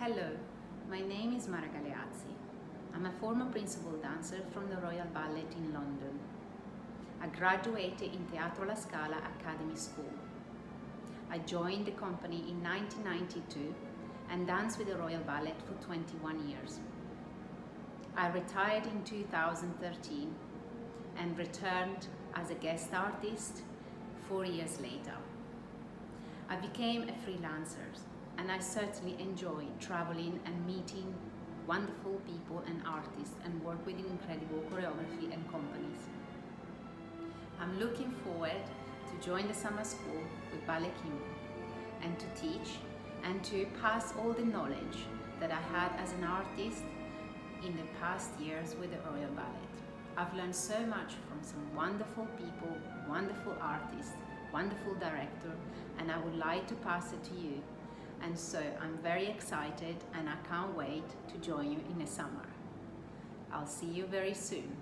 Hello, my name is Mara Galeazzi. I'm a former principal dancer from the Royal Ballet in London. I graduated in Teatro La Scala Academy School. I joined the company in 1992 and danced with the Royal Ballet for 21 years. I retired in 2013 and returned as a guest artist 4 years later. I became a freelancer, and I certainly enjoy traveling and meeting wonderful people and artists and work with incredible choreography and companies. I'm looking forward to join the summer school with Ballet Cymru and to teach and to pass all the knowledge that I had as an artist in the past years with the Royal Ballet. I've learned so much from some wonderful people, wonderful artists, wonderful director, and I would like to pass it to you. And so I'm very excited and I can't wait to join you in the summer. I'll see you very soon.